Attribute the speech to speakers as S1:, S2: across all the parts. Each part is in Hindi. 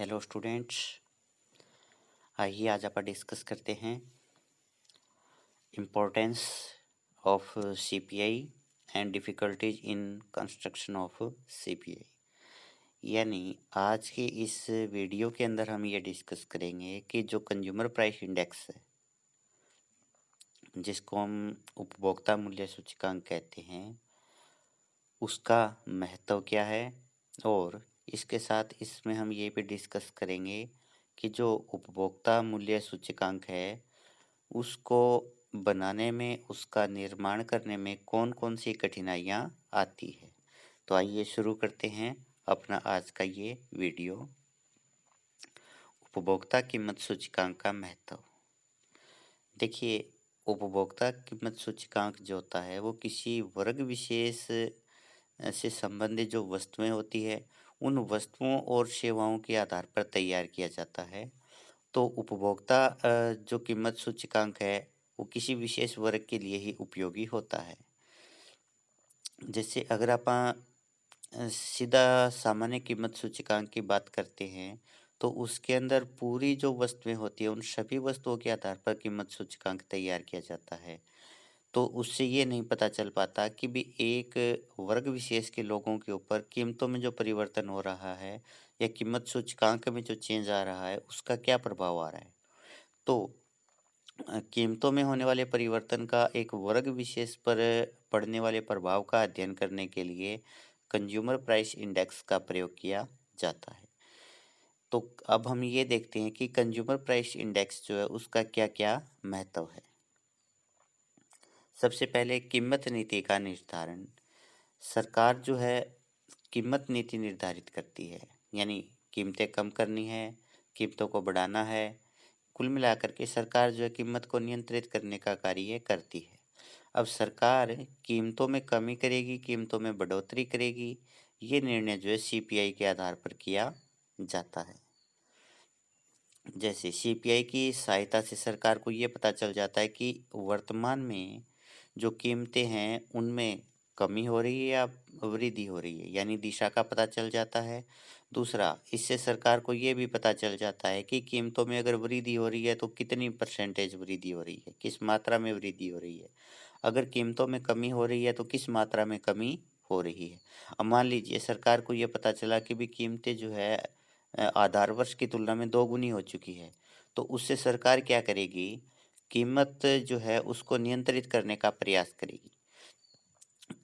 S1: Hello students. आइए आज आप डिस्कस करते हैं importance of CPI and difficulties in construction of CPI. यानी आज के इस वीडियो के अंदर हम ये डिस्कस करेंगे कि जो कंज्यूमर प्राइस इंडेक्स है, जिसको हम उपभोक्ता मूल्य सूचकांक कहते हैं, उसका महत्व क्या है। और इसके साथ इसमें हम ये भी डिस्कस करेंगे कि जो उपभोक्ता मूल्य सूचकांक है, उसको बनाने में, उसका निर्माण करने में कौन-कौन सी कठिनाइयाँ आती है। तो आइए शुरू करते हैं अपना आज का ये वीडियो। उपभोक्ता कीमत सूचकांक का महत्व। देखिए, उपभोक्ता कीमत सूचकांक जो होता है वो किसी वर्ग विशेष से संबंधित जो वस्तुएं होती है, उन वस्तुओं और सेवाओं के आधार पर तैयार किया जाता है। तो उपभोक्ता जो कीमत सूचकांक है, वो किसी विशेष वर्ग के लिए ही उपयोगी होता है। जैसे अगर आप सीधा सामान्य कीमत सूचकांक की बात करते हैं, तो उसके अंदर पूरी जो वस्तुएं होती हैं, उन सभी वस्तुओं के आधार पर कीमत सूचकांक तैयार किया जाता है। तो उससे ये नहीं पता चल पाता कि भी एक वर्ग विशेष के लोगों के ऊपर कीमतों में जो परिवर्तन हो रहा है या कीमत सूचकांक में जो चेंज आ रहा है, उसका क्या प्रभाव आ रहा है। तो कीमतों में होने वाले परिवर्तन का एक वर्ग विशेष पर पड़ने वाले प्रभाव का अध्ययन करने के लिए कंज्यूमर प्राइस इंडेक्स का प्रयोग किया जाता है। तो अब हम ये देखते हैं कि कंज्यूमर प्राइस इंडेक्स जो है उसका क्या-क्या महत्व है। सबसे पहले कीमत नीति का निर्धारण। सरकार जो है कीमत नीति निर्धारित करती है, यानी कीमतें कम करनी है, कीमतों को बढ़ाना है। कुल मिलाकर के सरकार जो है कीमत को नियंत्रित करने का कार्य ये करती है। अब सरकार कीमतों में कमी करेगी, कीमतों में बढ़ोतरी करेगी, ये निर्णय जो है सीपीआई के आधार पर किया जाता है। जैसे सीपीआई की सहायता से सरकार को ये पता चल जाता है कि वर्तमान में जो कीमतें हैं, उनमें कमी हो रही है या वृद्धि हो रही है, यानी दिशा का पता चल जाता है। दूसरा, इससे सरकार को ये भी पता चल जाता है कि कीमतों में अगर वृद्धि हो रही है तो कितनी परसेंटेज वृद्धि हो रही है, किस मात्रा में वृद्धि हो रही है। अगर कीमतों में कमी हो रही है तो किस मात्रा में कमी हो रही है। अब मान लीजिए सरकार को ये पता चला कि भी कीमतें जो है आधार वर्ष की तुलना में 2 गुनी हो चुकी है, तो उससे सरकार क्या करेगी, कीमत जो है उसको नियंत्रित करने का प्रयास करेगी।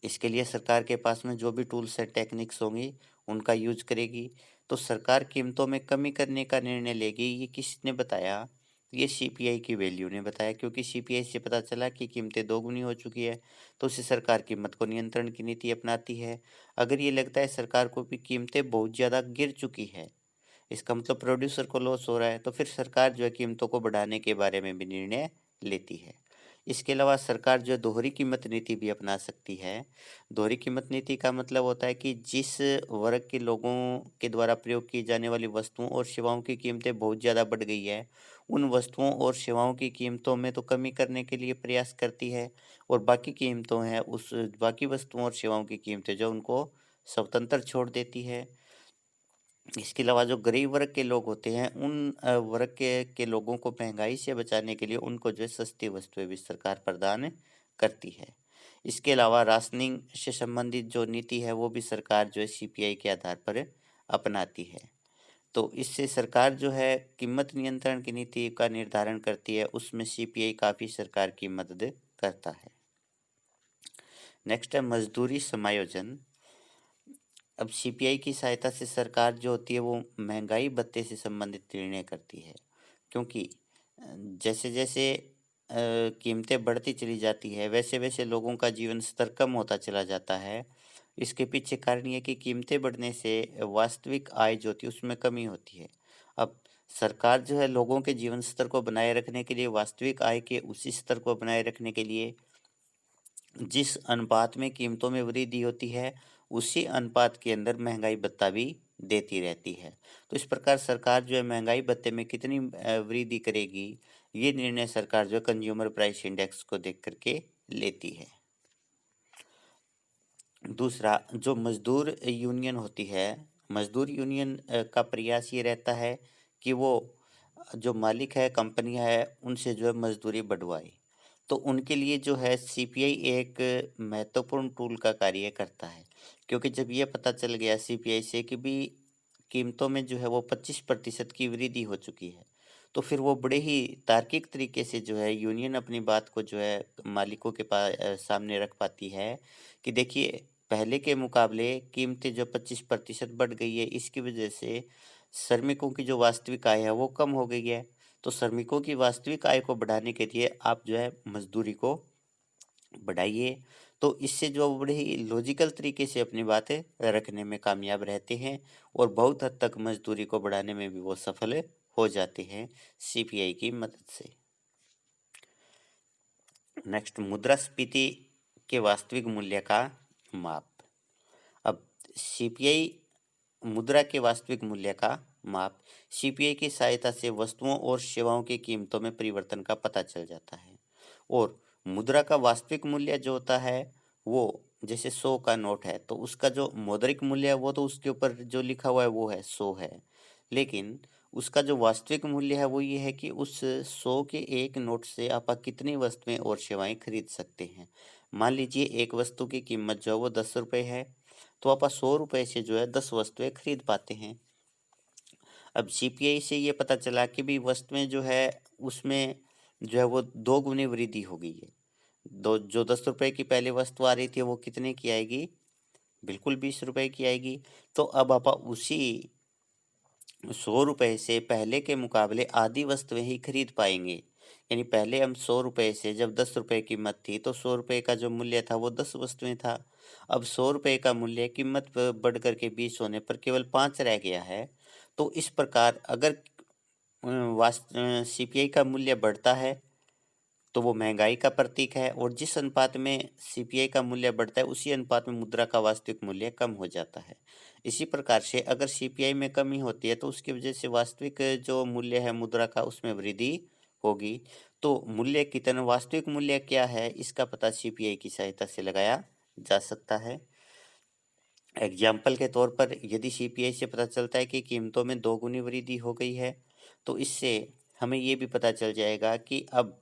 S1: इसके लिए सरकार के पास में जो भी टूल्स एंड टेक्निक्स होंगी, उनका यूज़ करेगी। तो सरकार कीमतों में कमी करने का निर्णय लेगी। ये किसने बताया? ये सीपीआई की वैल्यू ने बताया, क्योंकि सीपीआई से पता चला कि कीमतें 2 गुनी हो चुकी है, तो उससे सरकार कीमत को नियंत्रण की नीति अपनाती है। अगर ये लगता है सरकार को भी कीमतें बहुत ज़्यादा गिर चुकी है, इसका मतलब प्रोड्यूसर को लॉस हो रहा है, तो फिर सरकार जो है कीमतों को बढ़ाने के बारे में भी निर्णय लेती है। इसके अलावा सरकार जो है दोहरी कीमत नीति भी अपना सकती है। दोहरी कीमत नीति का मतलब होता है कि जिस वर्ग के लोगों के द्वारा प्रयोग की जाने वाली वस्तुओं और सेवाओं की कीमतें बहुत ज़्यादा बढ़ गई है, उन वस्तुओं और सेवाओं की कीमतों में तो कमी करने के लिए प्रयास करती है, और बाकी कीमतों हैं उस बाकी वस्तुओं और सेवाओं की कीमतें जो उनको स्वतंत्र छोड़ देती है। इसके अलावा जो गरीब वर्ग के लोग होते हैं, उन वर्ग के लोगों को महंगाई से बचाने के लिए उनको जो है सस्ती वस्तुएं भी सरकार प्रदान करती है। इसके अलावा राशनिंग से संबंधित जो नीति है वो भी सरकार जो है सीपीआई के आधार पर अपनाती है। तो इससे सरकार जो है कीमत नियंत्रण की नीति का निर्धारण करती है, उसमें सीपीआई काफ़ी सरकार की मदद करता है। नेक्स्ट है मजदूरी समायोजन। अब सीपीआई की सहायता से सरकार जो होती है वो महंगाई भत्ते से संबंधित निर्णय करती है, क्योंकि जैसे-जैसे कीमतें बढ़ती चली जाती है, वैसे-वैसे लोगों का जीवन स्तर कम होता चला जाता है। इसके पीछे कारण ये है कि कीमतें बढ़ने से वास्तविक आय जो होती है उसमें कमी होती है। अब सरकार जो है लोगों के जीवन स्तर को बनाए रखने के लिए, वास्तविक आय के उसी स्तर को बनाए रखने के लिए जिस अनुपात में कीमतों में वृद्धि होती है, उसी अनुपात के अंदर महंगाई भत्ता भी देती रहती है। तो इस प्रकार सरकार जो है महंगाई भत्ते में कितनी वृद्धि करेगी, ये निर्णय सरकार जो है कंज्यूमर प्राइस इंडेक्स को देख कर के लेती है। दूसरा, जो मजदूर यूनियन होती है, मजदूर यूनियन का प्रयास ये रहता है कि वो जो मालिक है, कंपनियां है, उनसे जो है मजदूरी बढ़वाए। तो उनके लिए जो है सीपीआई एक महत्वपूर्ण टूल का कार्य करता है, क्योंकि जब ये पता चल गया सीपीआई से कि भी कीमतों में जो है वो 25% की वृद्धि हो चुकी है, तो फिर वो बड़े ही तार्किक तरीके से जो है यूनियन अपनी बात को जो है मालिकों के सामने रख पाती है कि देखिए, पहले के मुकाबले कीमतें जो 25% बढ़ गई है, इसकी वजह से श्रमिकों की जो वास्तविक आय है वो कम हो गई है। तो श्रमिकों की वास्तविक आय को बढ़ाने के लिए आप जो है मजदूरी को बढ़ाइए। तो इससे जो बड़े ही लॉजिकल तरीके से अपनी बातें रखने में कामयाब रहते हैं और बहुत हद तक मजदूरी को बढ़ाने में भी वो सफल हो जाते हैं सीपीआई की मदद से। नेक्स्ट, मुद्रास्फीति के वास्तविक मूल्य का माप। अब सीपीआई मुद्रा के वास्तविक मूल्य का माप सीपीआई की सहायता से वस्तुओं और सेवाओं की कीमतों में परिवर्तन का पता चल जाता है। और मुद्रा का वास्तविक मूल्य जो होता है वो, जैसे 100 का नोट है तो उसका जो मौद्रिक मूल्य है वो तो उसके ऊपर जो लिखा हुआ है वो है 100 है, लेकिन उसका जो वास्तविक मूल्य है वो ये है कि उस 100 के एक नोट से आप कितनी वस्तुएं और सेवाएं खरीद सकते हैं। मान लीजिए एक वस्तु की कीमत जो है वो 10 रुपये है, तो आप 100 रुपये से जो है 10 वस्तुएं खरीद पाते हैं। अब सीपीआई से ये पता चला कि भी वस्तुएं जो है उसमें जो है वो 2 गुनी वृद्धि हो गई है। दो जो 10 रुपए की पहले वस्तु आ रही थी वो कितने की आएगी? बिल्कुल 20 रुपए की आएगी। तो अब आप उसी 100 रुपए से पहले के मुकाबले आधी वस्तुएं ही खरीद पाएंगे। यानी पहले हम 100 रुपए से, जब 10 रुपए कीमत थी तो 100 रुपए का जो मूल्य था वो 10 वस्तुएं था। अब 100 रुपए का मूल्य कीमत बढ़ करके 20 होने पर केवल 5 रह गया है। तो इस प्रकार अगर सीपीआई का मूल्य बढ़ता है तो वो महंगाई का प्रतीक है, और जिस अनुपात में सीपीआई का मूल्य बढ़ता है उसी अनुपात में मुद्रा का वास्तविक मूल्य कम हो जाता है। इसी प्रकार से अगर सीपीआई में कमी होती है तो उसकी वजह से वास्तविक जो मूल्य है मुद्रा का उसमें वृद्धि होगी। तो मूल्य कितना, वास्तविक मूल्य क्या है, इसका पता सीपीआई की सहायता से लगाया जा सकता है। एग्जाम्पल के तौर पर यदि सीपीआई से पता चलता है कि कीमतों में 2 गुनी वृद्धि हो गई है, तो इससे हमें ये भी पता चल जाएगा कि अब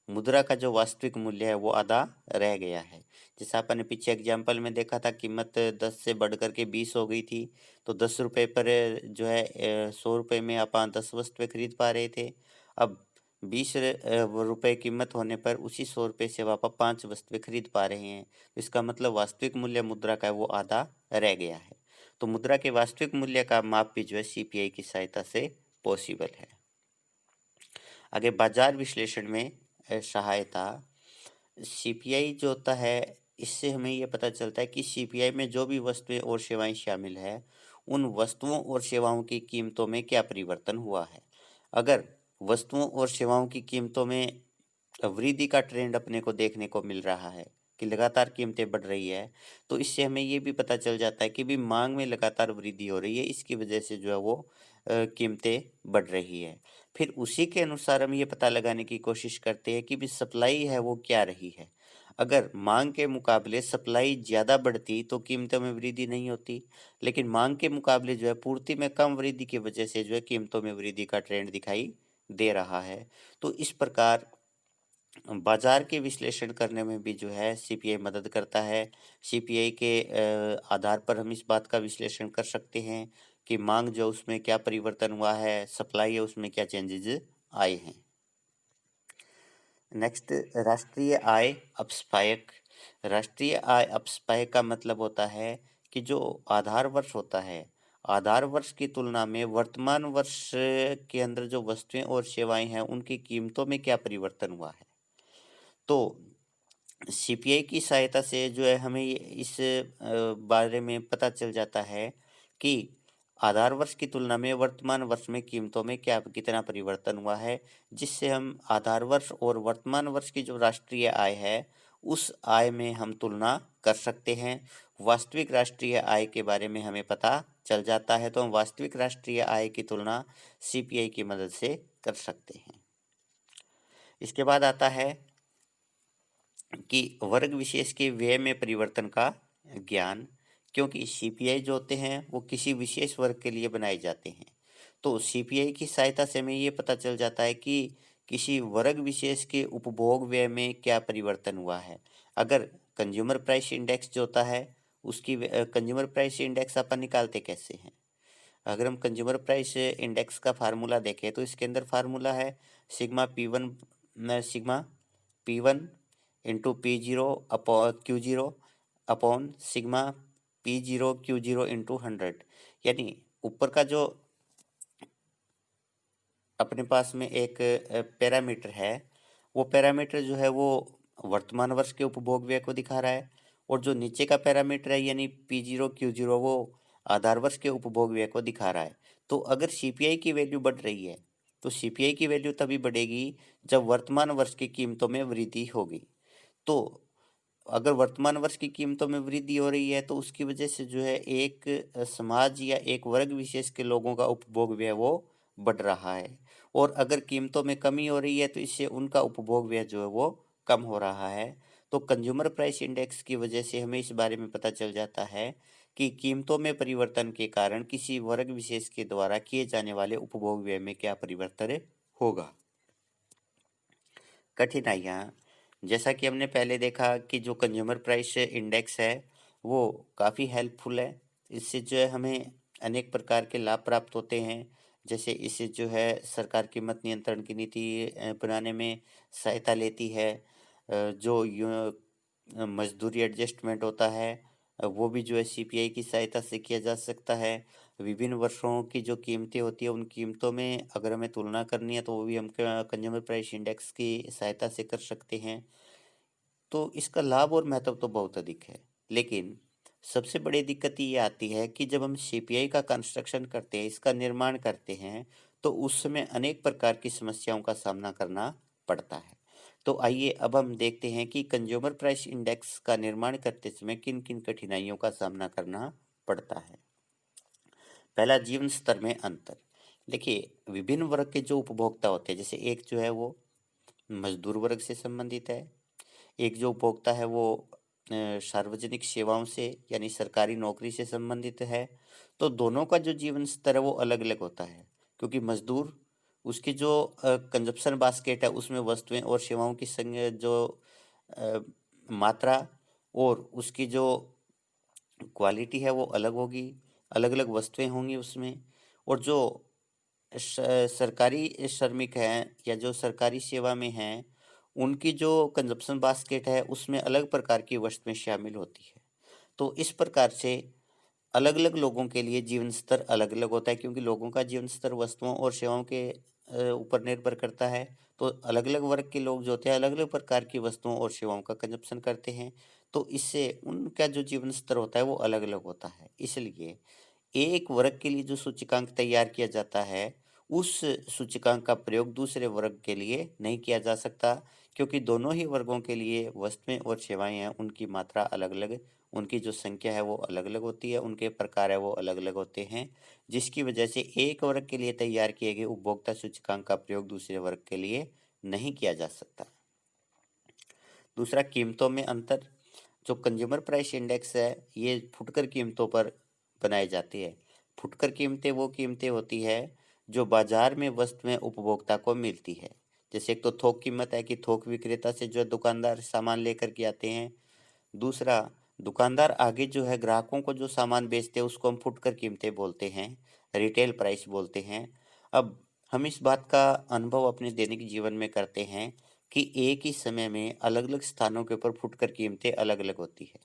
S1: मुद्रा का जो वास्तविक मूल्य है वो आधा रह गया है। जैसा अपन ने पीछे एग्जाम्पल में देखा था, कीमत 10 से बढ़ कर के 20 हो गई थी, तो 10 रुपए पर जो है 100 रुपए में अपन 10 वस्तुएं खरीद पा रहे थे। अब 20 रुपए कीमत होने पर उसी 100 रुपए से आप 5 वस्तुएं खरीद पा रहे हैं। तो इसका मतलब वास्तविक मूल्य मुद्रा का है वो आधा रह गया है। तो मुद्रा के वास्तविक मूल्य का माप भी जो है सीपीआई की सहायता से पॉसिबल है। आगे बाजार विश्लेषण में सहायता। सीपीआई जो होता है, इससे हमें ये पता चलता है कि सीपीआई में जो भी वस्तुएं और सेवाएं शामिल है, उन वस्तुओं और सेवाओं की कीमतों में क्या परिवर्तन हुआ है। अगर वस्तुओं और सेवाओं की कीमतों में वृद्धि का ट्रेंड अपने को देखने को मिल रहा है कि लगातार कीमतें बढ़ रही है, तो इससे हमें ये भी पता चल जाता है कि भी मांग में लगातार वृद्धि हो रही है, इसकी वजह से जो है वो कीमतें बढ़ रही है। फिर उसी के अनुसार हम ये पता लगाने की कोशिश करते हैं कि भी सप्लाई है वो क्या रही है। अगर मांग के मुकाबले सप्लाई ज़्यादा बढ़ती तो कीमतों में वृद्धि नहीं होती, लेकिन मांग के मुकाबले जो है पूर्ति में कम वृद्धि की वजह से जो है कीमतों में वृद्धि का ट्रेंड दिखाई दे रहा है। तो इस प्रकार बाजार के विश्लेषण करने में भी जो है सीपीआई मदद करता है। सीपीआई के आधार पर हम इस बात का विश्लेषण कर सकते हैं कि मांग जो उसमें क्या परिवर्तन हुआ है, सप्लाई है उसमें क्या चेंजेज आए हैं। नेक्स्ट, राष्ट्रीय आय अपस्पायक। राष्ट्रीय आय अपस्पायक का मतलब होता है कि जो आधार वर्ष होता है, आधार वर्ष की तुलना में वर्तमान वर्ष के अंदर जो वस्तुएं और सेवाएं हैं उनकी कीमतों में क्या परिवर्तन हुआ है। तो सीपीआई की सहायता से जो है हमें इस बारे में पता चल जाता है कि आधार वर्ष की तुलना में वर्तमान वर्ष में कीमतों में क्या कितना परिवर्तन हुआ है, जिससे हम आधार वर्ष और वर्तमान वर्ष की जो राष्ट्रीय आय है उस आय में हम तुलना कर सकते हैं। वास्तविक राष्ट्रीय आय के बारे में हमें पता चल जाता है, तो हम वास्तविक राष्ट्रीय आय की तुलना सीपीआई की मदद से कर सकते हैं। इसके बाद आता है कि वर्ग विशेष के व्यय में परिवर्तन का ज्ञान। क्योंकि सीपीआई जो होते हैं वो किसी विशेष वर्ग के लिए बनाए जाते हैं। तो सीपीआई की सहायता से हमें ये पता चल जाता है कि किसी वर्ग विशेष के उपभोग व्यय में क्या परिवर्तन हुआ है। अगर कंज्यूमर प्राइस इंडेक्स जो होता है उसकी कंज्यूमर प्राइस इंडेक्स अपन निकालते कैसे हैं? अगर हम कंज्यूमर प्राइस इंडेक्स का फार्मूला देखें तो इसके अंदर फार्मूला है sigma P one into P0 upon Q0 upon sigma P0 Q0 into 100। यानी ऊपर का जो अपने पास में एक पैरामीटर है, वो पैरामीटर जो है वो वर्तमान वर्ष के उपभोग व्यय को दिखा रहा है, और जो नीचे का पैरामीटर है यानी P0 Q0 वो आधार वर्ष के उपभोग व्यय को दिखा रहा है। तो अगर सीपीआई की वैल्यू बढ़ रही है तो सीपीआई की वैल्यू तभी बढ़ेगी जब वर्तमान वर्ष की कीमतों में वृद्धि होगी। तो अगर वर्तमान वर्ष की कीमतों में वृद्धि हो रही है तो उसकी वजह से जो है एक समाज या एक वर्ग विशेष के लोगों का उपभोग व्यय वो बढ़ रहा है, और अगर कीमतों में कमी हो रही है तो इससे उनका उपभोग व्यय जो है वो कम हो रहा है। तो कंज्यूमर प्राइस इंडेक्स की वजह से हमें इस बारे में पता चल जाता है कि कीमतों में परिवर्तन के कारण किसी वर्ग विशेष के द्वारा किए जाने वाले उपभोग व्यय में क्या परिवर्तन होगा। कठिनाइयाँ, जैसा कि हमने पहले देखा कि जो कंज्यूमर प्राइस इंडेक्स है वो काफ़ी हेल्पफुल है। इससे जो है हमें अनेक प्रकार के लाभ प्राप्त होते हैं। जैसे इससे जो है सरकार कीमत नियंत्रण की नीति बनाने में सहायता लेती है। जो मजदूरी एडजस्टमेंट होता है वो भी जो है सीपीआई की सहायता से किया जा सकता है। विभिन्न वर्षों की जो कीमतें होती है उन कीमतों में अगर हमें तुलना करनी है तो वो भी हम कंज्यूमर प्राइस इंडेक्स की सहायता से कर सकते हैं। तो इसका लाभ और महत्व तो बहुत अधिक है, लेकिन सबसे बड़ी दिक्कत ये आती है कि जब हम सीपीआई का कंस्ट्रक्शन करते हैं, इसका निर्माण करते हैं, तो उस समय अनेक प्रकार की समस्याओं का सामना करना पड़ता है। तो आइए अब हम देखते हैं कि कंज्यूमर प्राइस इंडेक्स का निर्माण करते समय किन किन कठिनाइयों का सामना करना पड़ता है। पहला, जीवन स्तर में अंतर। देखिए, विभिन्न वर्ग के जो उपभोक्ता होते हैं, जैसे एक जो है वो मजदूर वर्ग से संबंधित है, एक जो उपभोक्ता है वो सार्वजनिक सेवाओं से यानी सरकारी नौकरी से संबंधित है। तो दोनों का जो जीवन स्तर है वो अलग अलग होता है, क्योंकि मजदूर उसकी जो कंजप्शन बास्केट है उसमें वस्तुएं और सेवाओं की संग जो अ, मात्रा और उसकी जो क्वालिटी है वो अलग होगी, अलग अलग वस्तुएं होंगी उसमें। और जो सरकारी श्रमिक हैं या जो सरकारी सेवा में हैं, उनकी जो कंजप्शन बास्केट है उसमें अलग प्रकार की वस्तुएं शामिल होती है। तो इस प्रकार से अलग अलग लोगों के लिए जीवन स्तर अलग अलग होता है, क्योंकि लोगों का जीवन स्तर वस्तुओं और सेवाओं के ऊपर निर्भर करता है। तो अलग अलग वर्ग के लोग जो होते हैं अलग अलग प्रकार की वस्तुओं और सेवाओं का कंजप्शन करते हैं। तो इससे उनका जो जीवन स्तर होता है वो अलग अलग होता है। इसलिए एक वर्ग के लिए जो सूचकांक तैयार किया जाता है, उस सूचकांक का प्रयोग दूसरे वर्ग के लिए नहीं किया जा सकता, क्योंकि दोनों ही वर्गों के लिए वस्तुएं और सेवाएं हैं, उनकी मात्रा अलग-अलग, उनकी जो संख्या है वो अलग-अलग होती है, उनके प्रकार है वो अलग-अलग होते हैं, जिसकी वजह से एक वर्ग के लिए तैयार किए गए उपभोक्ता सूचकांक का प्रयोग दूसरे वर्ग के लिए नहीं किया जा सकता। दूसरा, कीमतों में अंतर। जो कंज्यूमर प्राइस इंडेक्स है ये फुटकर कीमतों पर बनाई जाती है। फुटकर कीमतें वो कीमतें होती है जो बाजार में वस्तुएं उपभोक्ता को मिलती है। जैसे एक तो थोक कीमत है कि थोक विक्रेता से जो है दुकानदार सामान लेकर के आते हैं। दूसरा, दुकानदार आगे जो है ग्राहकों को जो सामान बेचते हैं उसको हम फुटकर कीमतें बोलते हैं, रिटेल प्राइस बोलते हैं। अब हम इस बात का अनुभव अपने दैनिक जीवन में करते हैं कि एक ही समय में अलग अलग स्थानों के ऊपर फुटकर कीमतें अलग अलग होती है।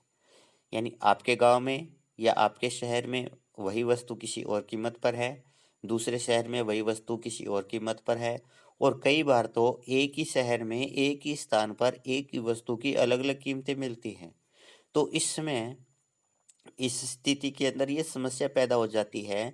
S1: यानी आपके गांव में या आपके शहर में वही वस्तु किसी और कीमत पर है, दूसरे शहर में वही वस्तु किसी और कीमत पर है, और कई बार तो एक ही शहर में एक ही स्थान पर एक ही वस्तु की अलग अलग कीमतें मिलती हैं। तो इस समय इस स्थिति के अंदर ये समस्या पैदा हो जाती है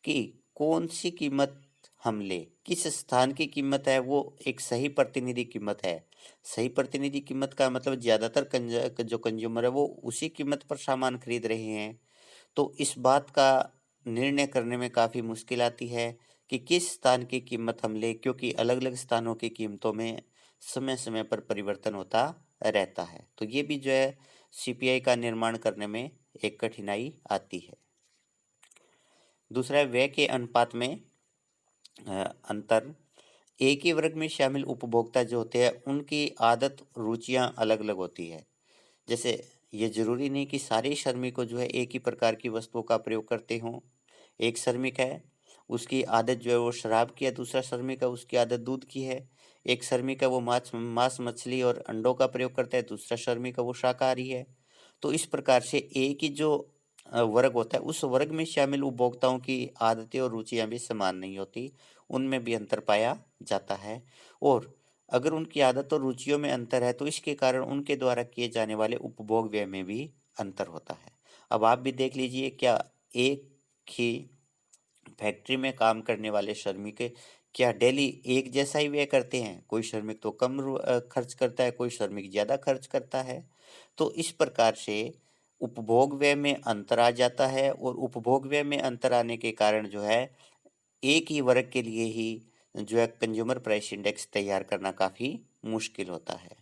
S1: कि कौन सी कीमत हम लें, किस स्थान की कीमत है वो एक सही प्रतिनिधि कीमत है। सही प्रतिनिधि कीमत का मतलब ज़्यादातर जो कंज्यूमर है वो उसी कीमत पर सामान खरीद रहे हैं। तो इस बात का निर्णय करने में काफ़ी मुश्किल आती है कि किस स्थान की कीमत हम लें, क्योंकि अलग अलग स्थानों की कीमतों में समय समय पर परिवर्तन होता रहता है। तो ये भी जो है सीपीआई का निर्माण करने में एक कठिनाई आती है। दूसरा है व्यय के अनुपात में अंतर। एक ही वर्ग में शामिल उपभोक्ता जो होते हैं उनकी आदत रुचियां अलग अलग होती है। जैसे ये जरूरी नहीं कि सारे श्रमिक को जो है एक ही प्रकार की वस्तुओं का प्रयोग करते हों। एक श्रमिक है, उसकी आदत जो है वो शराब की है, दूसरा श्रमिक है उसकी आदत दूध की है। एक श्रमिक है वो मांस मछली और अंडों का प्रयोग करता है, दूसरा श्रमिक है वो शाकाहारी है। तो इस प्रकार से एक ही जो वर्ग होता है उस वर्ग में शामिल उपभोक्ताओं की आदतें और रुचियां भी समान नहीं होती, उनमें भी अंतर पाया जाता है। और अगर उनकी आदत और रुचियों में अंतर है तो इसके कारण उनके द्वारा किए जाने वाले उपभोग व्यय में भी अंतर होता है। अब आप भी देख लीजिए, क्या एक ही फैक्ट्री में काम करने वाले श्रमिक क्या डेली एक जैसा ही व्यय करते हैं? कोई श्रमिक तो कम खर्च करता है, कोई श्रमिक ज़्यादा खर्च करता है। तो इस प्रकार से उपभोग व्यय में अंतर आ जाता है और उपभोग व्यय में अंतर आने के कारण जो है एक ही वर्ग के लिए ही जो है कंज्यूमर प्राइस इंडेक्स तैयार करना काफ़ी मुश्किल होता है।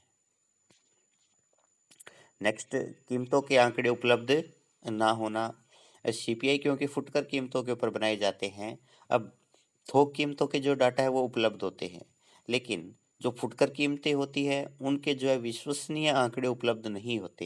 S1: नेक्स्ट, कीमतों के आंकड़े उपलब्ध ना होना। सीपीआई क्योंकि फुटकर कीमतों के ऊपर बनाए जाते हैं। अब थोक कीमतों के जो डाटा है वो उपलब्ध होते हैं, लेकिन जो फुटकर कीमतें होती है उनके जो है विश्वसनीय आंकड़े उपलब्ध नहीं होते,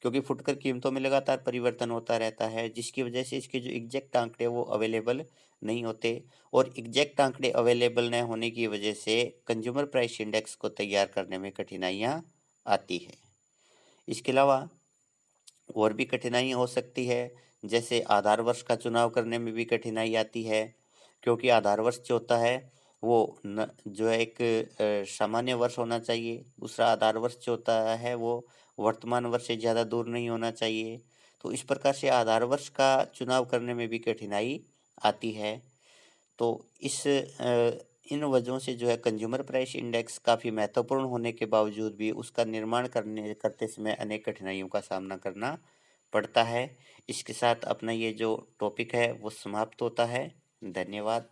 S1: क्योंकि फुटकर कीमतों में लगातार परिवर्तन होता रहता है, जिसकी वजह से इसके जो एग्जैक्ट आंकड़े वो अवेलेबल नहीं होते। और एग्जैक्ट आंकड़े अवेलेबल न होने की वजह से कंज्यूमर प्राइस इंडेक्स को तैयार करने में कठिनाइयाँ आती है। इसके अलावा और भी कठिनाई हो सकती है, जैसे आधार वर्ष का चुनाव करने में भी कठिनाई आती है, क्योंकि आधार वर्ष जो होता है वो जो है एक सामान्य वर्ष होना चाहिए। दूसरा आधार वर्ष जो होता है वो वर्तमान वर्ष से ज़्यादा दूर नहीं होना चाहिए। तो इस प्रकार से आधार वर्ष का चुनाव करने में भी कठिनाई आती है। तो इन वजहों से जो है कंज्यूमर प्राइस इंडेक्स काफ़ी महत्वपूर्ण होने के बावजूद भी उसका निर्माण करते समय अनेक कठिनाइयों का सामना करना पड़ता है। इसके साथ अपना ये जो टॉपिक है वो समाप्त होता है। धन्यवाद।